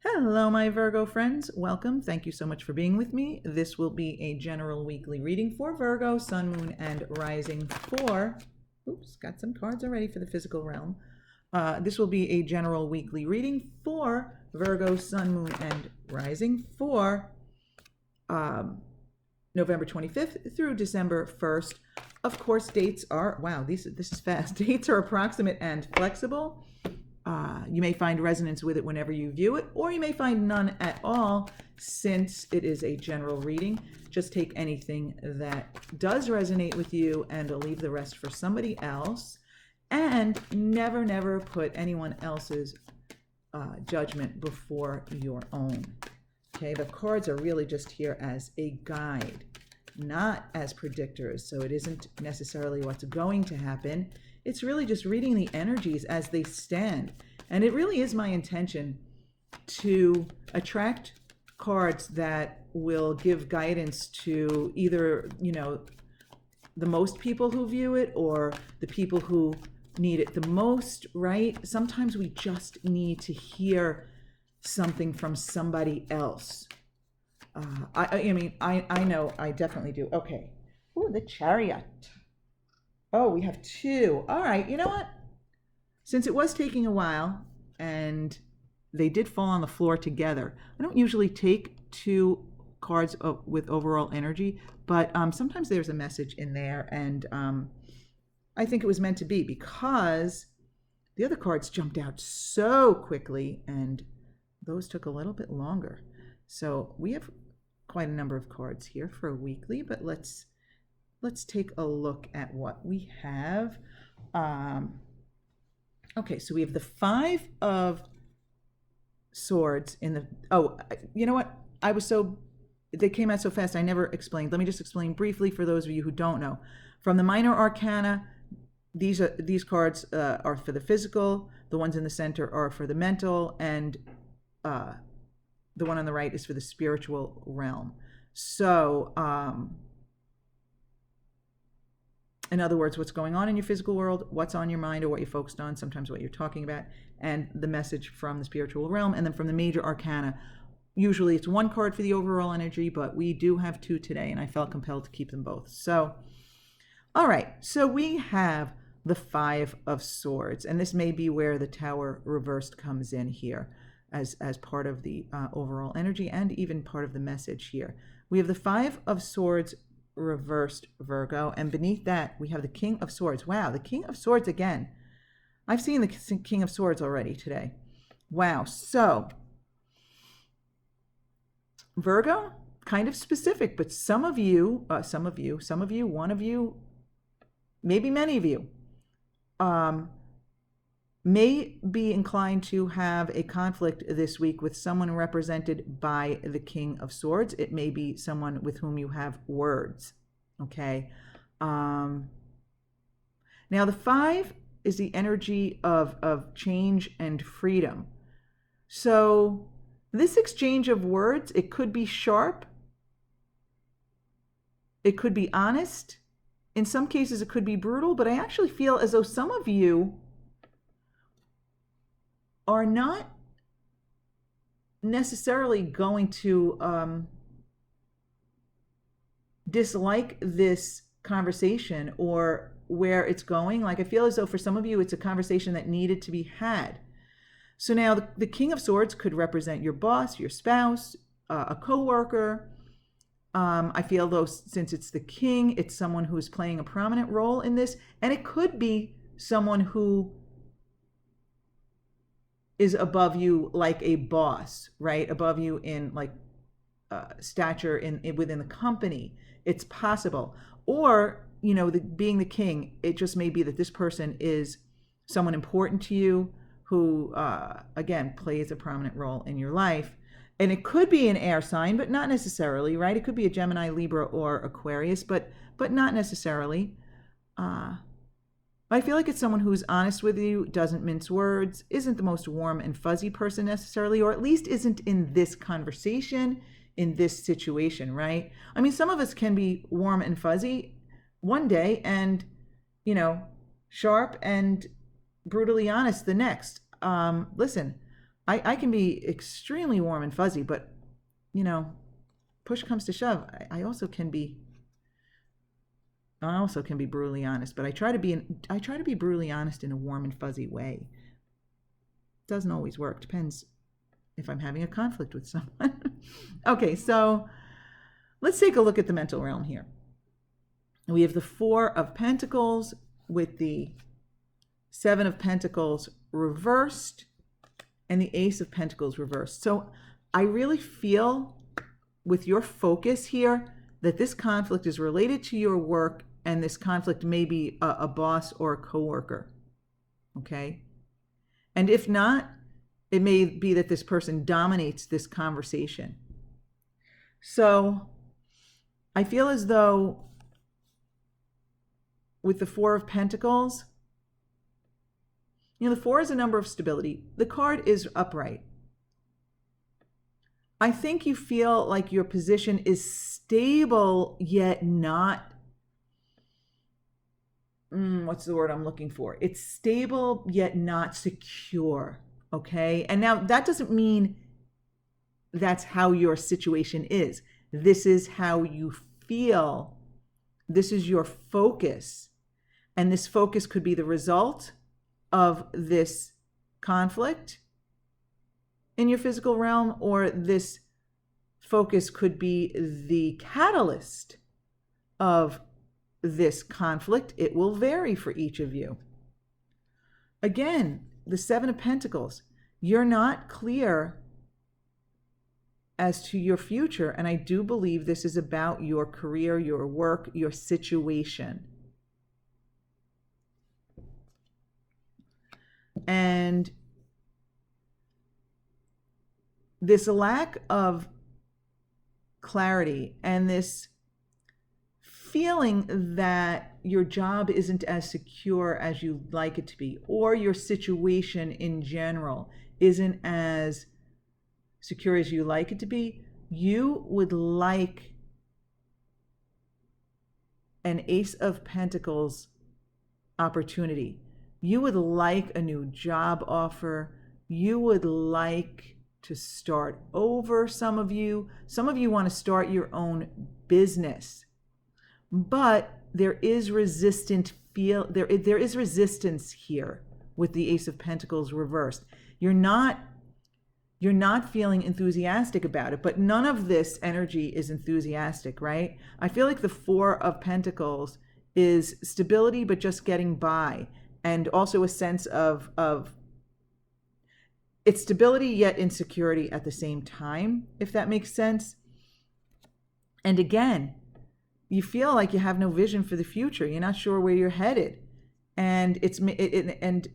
Hello, my Virgo friends. Welcome. Thank you so much for being with me. This will be a general weekly reading for Virgo, Sun, Moon, and Rising for... Oops, got some cards already for the physical realm. This will be a general weekly reading for Virgo, Sun, Moon, and Rising for November 25th through December 1st. Of course, dates are... Wow, this is fast. Dates are approximate and flexible. You may find resonance with it whenever you view it, or you may find none at all, since it is a general reading. Just take anything that does resonate with you and leave the rest for somebody else. And never put anyone else's judgment before your own. Okay, the cards are really just here as a guide, not as predictors. So it isn't necessarily what's going to happen. It's really just reading the energies as they stand. And it really is my intention to attract cards that will give guidance to either, the most people who view it or the people who need it the most, right? Sometimes we just need to hear something from somebody else. I know I definitely do. Okay. Ooh, the Chariot. Oh, we have two. All right, you know what? Since it was taking a while and they did fall on the floor together, I don't usually take two cards with overall energy, but sometimes there's a message in there, and I think it was meant to be because the other cards jumped out so quickly and those took a little bit longer. So we have quite a number of cards here for a weekly, but let's take a look at what we have. Okay, so we have the Five of Swords in the... Oh, you know what? They came out so fast, I never explained. Let me just explain briefly for those of you who don't know. From the Minor Arcana, these cards are for the physical. The ones in the center are for the mental, and the one on the right is for the spiritual realm. So... in other words, what's going on in your physical world, what's on your mind or what you're focused on, sometimes what you're talking about, and the message from the spiritual realm. And then from the Major Arcana, usually it's one card for the overall energy, but we do have two today, and I felt compelled to keep them both. So, all right, so we have the Five of Swords, and this may be where the Tower reversed comes in here as part of the overall energy and even part of the message here. We have the Five of Swords reversed, Virgo, and beneath that we have the King of Swords. Wow, the King of Swords again. I've seen the King of Swords already today. Wow. So Virgo, kind of specific, but some of you, one of you, maybe many of you, may be inclined to have a conflict this week with someone represented by the King of Swords. It may be someone with whom you have words, okay? Now, the Five is the energy of change and freedom. So this exchange of words, it could be sharp. It could be honest. In some cases, it could be brutal, but I actually feel as though some of you are not necessarily going to dislike this conversation or where it's going. Like, I feel as though for some of you, it's a conversation that needed to be had. So now the King of Swords could represent your boss, your spouse, a coworker. I feel though, since it's the king, it's someone who is playing a prominent role in this. And it could be someone who is above you like a boss, right? Above you in like stature within the company. It's possible. Or, being the king, it just may be that this person is someone important to you who, again, plays a prominent role in your life. And it could be an air sign, but not necessarily, right? It could be a Gemini, Libra, or Aquarius, but not necessarily. I feel like it's someone who's honest with you, doesn't mince words, isn't the most warm and fuzzy person necessarily, or at least isn't in this conversation, in this situation, right? I mean, some of us can be warm and fuzzy one day and, sharp and brutally honest the next. Listen, I can be extremely warm and fuzzy, but, you know, push comes to shove, I also can be brutally honest, but I try to be brutally honest in a warm and fuzzy way. Doesn't always work. Depends if I'm having a conflict with someone. Okay, so let's take a look at the mental realm here. We have the Four of Pentacles with the Seven of Pentacles reversed and the Ace of Pentacles reversed. So I really feel with your focus here that this conflict is related to your work, and this conflict may be a boss or a coworker. Okay? And if not, it may be that this person dominates this conversation. So I feel as though with the Four of Pentacles, you know, the four is a number of stability. The card is upright. I think you feel like your position is stable, yet not, what's the word I'm looking for? It's stable, yet not secure, okay? And now that doesn't mean that's how your situation is. This is how you feel. This is your focus. And this focus could be the result of this conflict in your physical realm, or this focus could be the catalyst of this conflict. It will vary for each of you. Again, the Seven of Pentacles. You're not clear as to your future, and I do believe this is about your career, your work, your situation. And this lack of clarity and this feeling that your job isn't as secure as you'd like it to be, or your situation in general isn't as secure as you like it to be, you would like an Ace of Pentacles opportunity. You would like a new job offer. You would like to start over. Some of you want to start your own business, but there is resistance here with the Ace of Pentacles reversed. You're not feeling enthusiastic about it, but none of this energy is enthusiastic, right? I feel like the Four of Pentacles is stability, but just getting by. And also a sense of it's stability yet insecurity at the same time, if that makes sense. And again, you feel like you have no vision for the future. You're not sure where you're headed. And and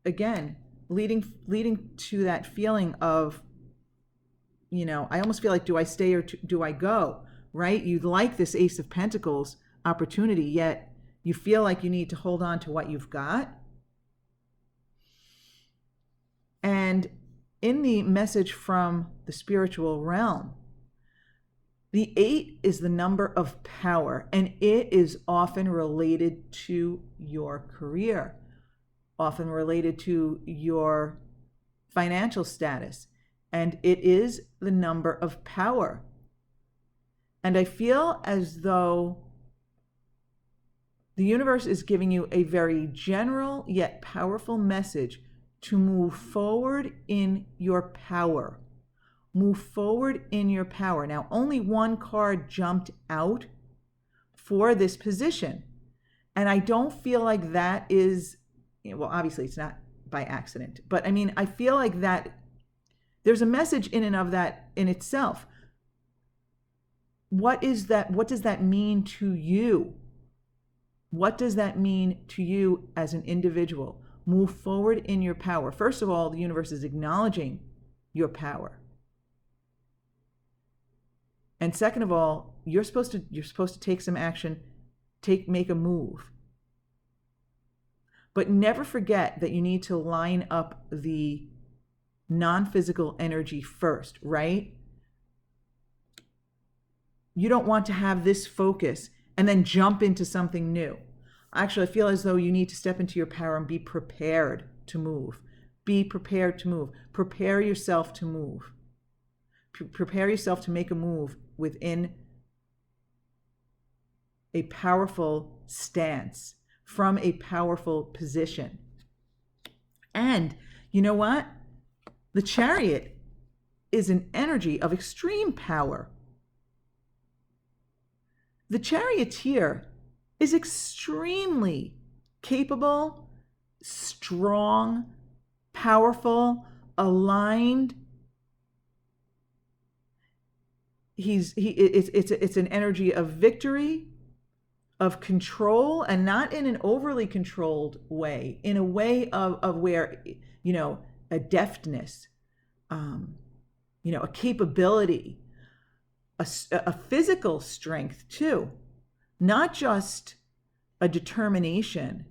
again, leading to that feeling of, you know, I almost feel like, do I stay or do I go, right? You'd like this Ace of Pentacles opportunity, yet you feel like you need to hold on to what you've got. And in the message from the spiritual realm, the 8 is the number of power, and it is often related to your career, often related to your financial status, and it is the number of power. And I feel as though the universe is giving you a very general yet powerful message to move forward in your power. Move forward in your power. Now, only one card jumped out for this position. And I don't feel like that is, well, obviously it's not by accident, but I mean, I feel like that there's a message in and of that in itself. What is that? What does that mean to you? What does that mean to you as an individual? Move forward in your power. First of all, the universe is acknowledging your power. And second of all, you're supposed to take some action, make a move. But never forget that you need to line up the non-physical energy first, right? You don't want to have this focus and then jump into something new. Actually, I feel as though you need to step into your power and be prepared to move. be prepared to move. Prepare yourself to move. Prepare yourself to make a move within a powerful stance, from a powerful position. And you know what? The Chariot is an energy of extreme power. The Charioteer is extremely capable, strong, powerful, aligned. It's an energy of victory, of control, and not in an overly controlled way, in a way of where, a deftness, a capability, a physical strength too, not just a determination.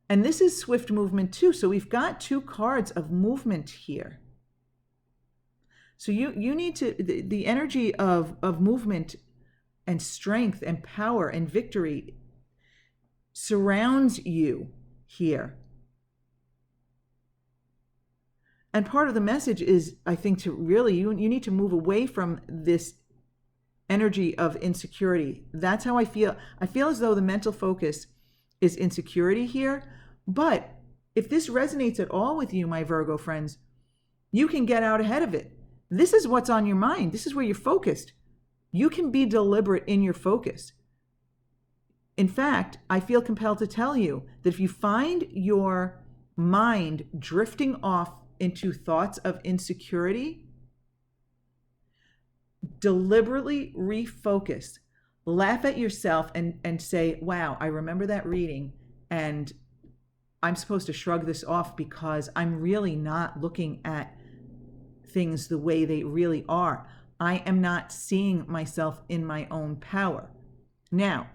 And this is swift movement too. So we've got 2 cards of movement here. So you need to, the energy of movement and strength and power and victory surrounds you here. And part of the message is, I think, to really, you need to move away from this energy of insecurity. That's how I feel. I feel as though the mental focus is insecurity here. But if this resonates at all with you, my Virgo friends, you can get out ahead of it. This is what's on your mind. This is where you're focused. You can be deliberate in your focus. In fact, I feel compelled to tell you that if you find your mind drifting off into thoughts of insecurity, deliberately refocus. Laugh at yourself and say, wow, I remember that reading, and I'm supposed to shrug this off because I'm really not looking at things the way they really are. I am not seeing myself in my own power. Now,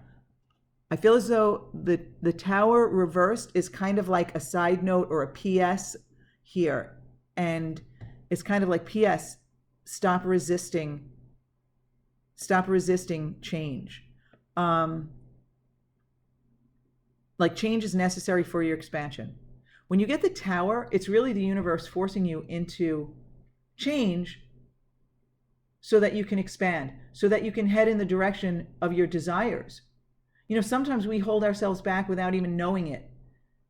I feel as though the Tower reversed is kind of like a side note or a PS here. And it's kind of like, PS, stop resisting change. Like, change is necessary for your expansion. When you get the Tower, it's really the universe forcing you into change so that you can expand, so that you can head in the direction of your desires. Sometimes we hold ourselves back without even knowing it,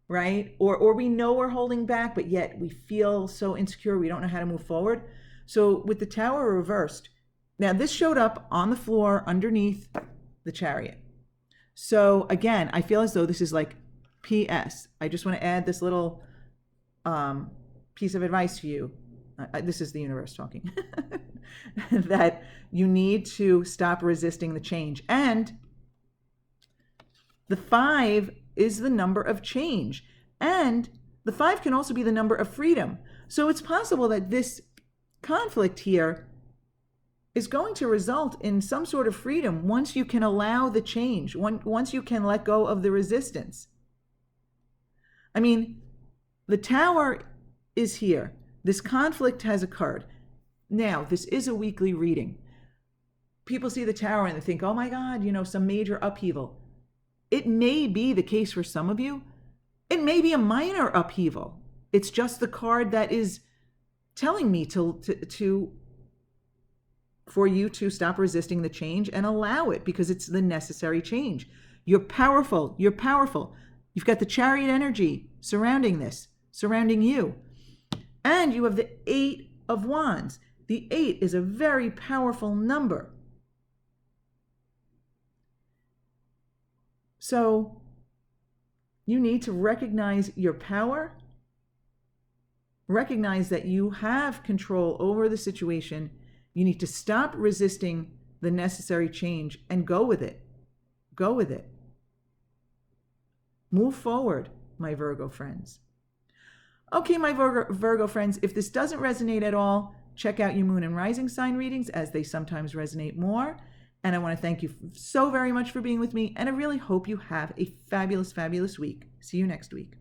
right? Or we know we're holding back, but yet we feel so insecure, we don't know how to move forward. So with the Tower reversed, now this showed up on the floor underneath the Chariot. So again, I feel as though this is like PS. I just want to add this little piece of advice to you. This is the universe talking. That you need to stop resisting the change. And the 5 is the number of change. And the 5 can also be the number of freedom. So it's possible that this conflict here is going to result in some sort of freedom once you can allow the change, once you can let go of the resistance. I mean, the Tower is here. This conflict has occurred. Now, this is a weekly reading. People see the Tower and they think, oh my God, some major upheaval. It may be the case for some of you. It may be a minor upheaval. It's just the card that is telling me for you to stop resisting the change and allow it, because it's the necessary change. You're powerful. You're powerful. You've got the Chariot energy surrounding this, surrounding you. And you have the 8 of Wands. The 8 is a very powerful number. So you need to recognize your power, recognize that you have control over the situation. You need to stop resisting the necessary change and go with it. Go with it. Move forward, my Virgo friends. Okay, my Virgo friends, if this doesn't resonate at all, check out your moon and rising sign readings, as they sometimes resonate more. And I want to thank you so very much for being with me. And I really hope you have a fabulous, fabulous week. See you next week.